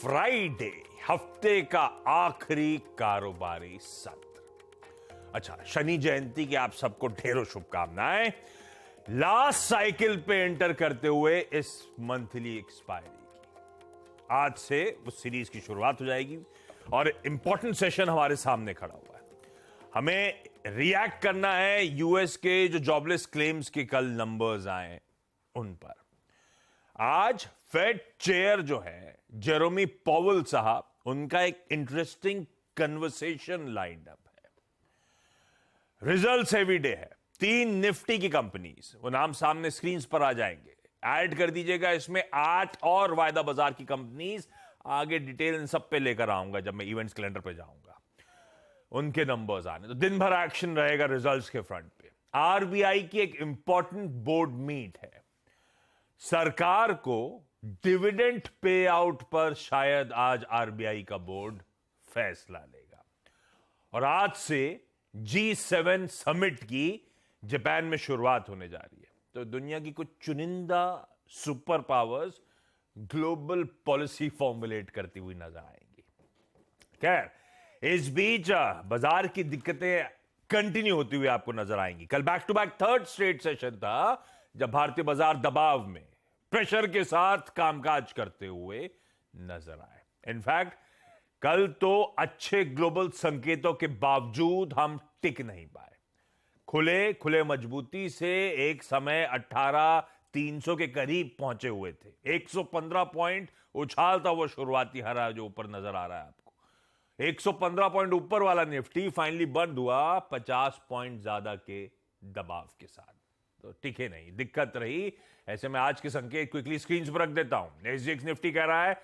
Friday, हफ्ते का आखिरी कारोबारी सत्र। अच्छा, शनि जयंती की आप सबको ढेरों शुभकामनाएं। लास्ट साइकिल पे एंटर करते हुए इस मंथली एक्सपायरी की आज से उस सीरीज की शुरुआत हो जाएगी और इंपॉर्टेंट सेशन हमारे सामने खड़ा हुआ है। हमें रिएक्ट करना है यूएस के जो जॉबलेस क्लेम्स के कल नंबर्स आए उन पर। आज फेड चेयर जो है जेरोमी पॉवेल साहब, उनका एक इंटरेस्टिंग कन्वर्सेशन लाइंड अप है। रिजल्ट्स हेवी डे है। 3 निफ्टी की कंपनीज, वो नाम सामने स्क्रीन पर आ जाएंगे, ऐड कर दीजिएगा इसमें 8 और वायदा बाजार की कंपनीज। आगे डिटेल इन सब पे लेकर आऊंगा जब मैं इवेंट्स कैलेंडर पे जाऊंगा। उनके नंबर्स आने तो दिन भर एक्शन रहेगा रिजल्ट्स के फ्रंट पे। आरबीआई की एक इंपॉर्टेंट बोर्ड मीट है। सरकार को डिविडेंड पे आउट पर शायद आज आरबीआई का बोर्ड फैसला लेगा। और आज से G7 समिट की जापान में शुरुआत होने जा रही है। तो दुनिया की कुछ चुनिंदा super powers global policy formulate करती हुई नजर आएंगी। खैर, इस बीच बाजार की दिक्कतें कंटिन्यू होती हुई आपको नजर आएंगी। कल back to back third straight session था जब भारतीय बाजार दबाव में, प्रेशर के साथ कामकाज करते हुए नजर आए। इनफैक्ट कल तो अच्छे ग्लोबल संकेतों के बावजूद हम टिक नहीं पाए। खुले मजबूती से एक समय 18,300 के करीब पहुंचे हुए थे। 115 पॉइंट उछाल था वो शुरुआती हरा जो ऊपर नजर आ रहा है आपको। 115 पॉइंट ऊपर वाला निफ्टी फाइनली बंद हुआ 50 पॉइंट ज्यादा के दबाव के साथ। तो टिके नहीं, दिक्कत रही। ऐसे में आज के संकेत क्विकली स्क्रीन पर रख देता हूं। एसजीएक्स निफ्टी कह रहा है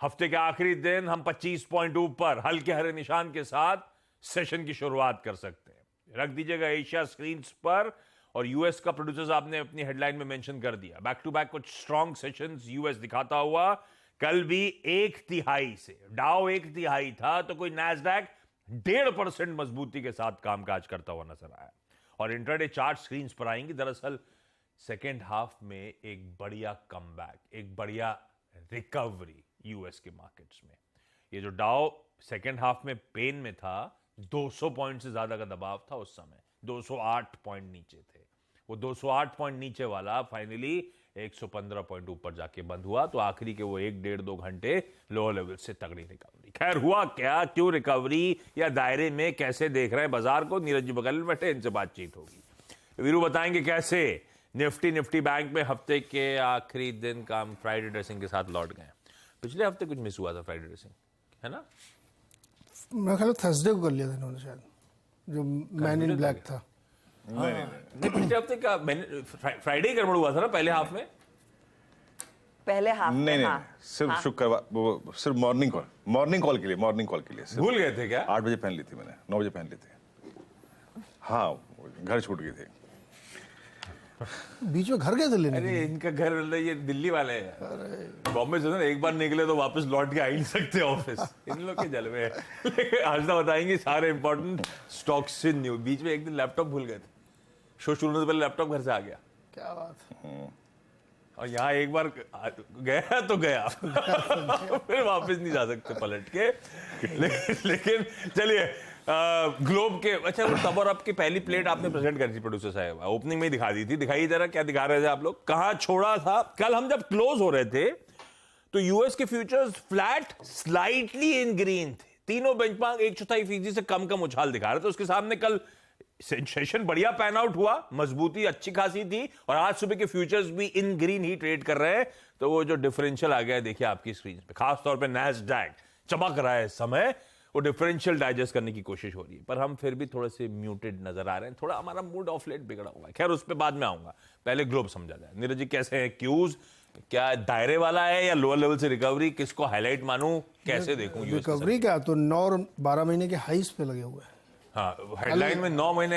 हफ्ते के आखिरी दिन हम 25 पॉइंट ऊपर हल्के हरे निशान के साथ सेशन की शुरुआत कर सकते हैं। रख दीजिएगा एशिया स्क्रीन पर। और यूएस का प्रोड्यूसर्स आपने अपनी हेडलाइन में मेंशन कर दिया। बैक टू बैक कुछ स्ट्रॉन्ग सेशंस यूएस दिखाता हुआ। कल भी 1/3 से डाउ 1/3 था तो कोई नैस्डैक 1.5% मजबूती के साथ कामकाज करता हुआ नजर आया। और इंट्राडे चार्ट स्क्रीन पर आएंगी। दरअसल सेकेंड हाफ में एक बढ़िया कमबैक, एक बढ़िया रिकवरी यूएस के मार्केट्स में। ये जो डाउ सेकेंड हाफ में पेन में था, 200 पॉइंट से ज्यादा का दबाव था उस समय। 208 पॉइंट नीचे थे। वो 208 पॉइंट नीचे वाला फाइनली 115 पॉइंट ऊपर जाके बंद हुआ। तो आखिरी के वो 1-1.5-2 घंटे लोअर लेवल से तगड़ी रिकवरी। खैर, हुआ क्या, क्यों रिकवरी, या दायरे में कैसे देख रहे हैं बाजार को, नीरज जी बगल में बैठे, इनसे बातचीत होगी। वीरू बताएंगे कैसे निफ्टी बैंक में हफ्ते के आखिरी दिन काम फ्राइडे ड्रेसिंग के साथ लौट गए। पिछले हफ्ते कुछ मिस हुआ था फ्राइडे ड्रेसिंग, है ना? मेरा ख्याल थर्सडे को कर लिया था इन्होंने शायद, जो मैन इन ब्लैक था। नहीं, पिछले हफ्ते का फ्राइडे गड़बड़ हुआ था ना पहले हाफ में। पहले हाफ में नहीं, हाँ। सिर्फ शुक्रवार, वो सिर्फ मॉर्निंग कॉल के लिए भूल गए थे क्या? 8 बजे पहन ली थी मैंने, 9 बजे पहन ली थी। हाँ, घर छूट गई थी। बीच में घर गए थे लेने। अरे इनका घर, ये दिल्ली वाले हैं। बॉम्बे से ना एक बार निकले तो वापस लौट के आ ही नहीं सकते ऑफिस। इन लोग के जलवे हैं। आज तो बताएंगे सारे इंपॉर्टेंट स्टॉक्स से न्यूज। बीच में एक दिन लैपटॉप भूल गए थे, शो शुरू होने से पहले लैपटॉप घर से आ गया। क्या बात है। और यहाँ एक बार गया तो गया फिर वापस नहीं जा सकते पलट के। लेकिन चलिए, ग्लोब के, अच्छा वो तब और अब की पहली प्लेट आपने प्रेजेंट करी थी प्रोड्यूसर साहब, ओपनिंग में ही दिखा दी थी। दिखाइए जरा, क्या दिखा रहे थे आप लोग, कहां छोड़ा था? कल हम जब क्लोज हो रहे थे तो यूएस के फ्यूचर्स फ्लैट स्लाइटली इन ग्रीन थे। तीनों बेंचमार्क 1/4% से कम उछाल दिखा रहे थे। उसके सामने कल सेशन बढ़िया पैन आउट हुआ, मजबूती अच्छी खासी थी। और आज सुबह के फ्यूचर्स भी इन ग्रीन ही ट्रेड कर रहे हैं। तो वो जो डिफरेंशियल आ गया है देखिए आपकी स्क्रीन पे, खासतौर पे नैस्डैक चमक रहा है इस समय। वो डिफरेंशियल डाइजेस्ट करने की कोशिश हो रही है, पर हम फिर भी थोड़े से म्यूटेड नजर आ रहे हैं। थोड़ा हमारा मूड ऑफ लेट बिगड़ा हुआ है। खैर, उस पर बाद में आऊंगा, पहले ग्लोब समझा जाए। नीरज जी कैसे हैं क्यूज? क्या दायरे वाला है या लोअर लेवल से रिकवरी? किसको हाईलाइट मानूं, कैसे देखूं? रिकवरी क्या, तो 9 और 12 महीने के हाईस पे लगे हुए हैं। हाँ, हेडलाइन में 9 महीने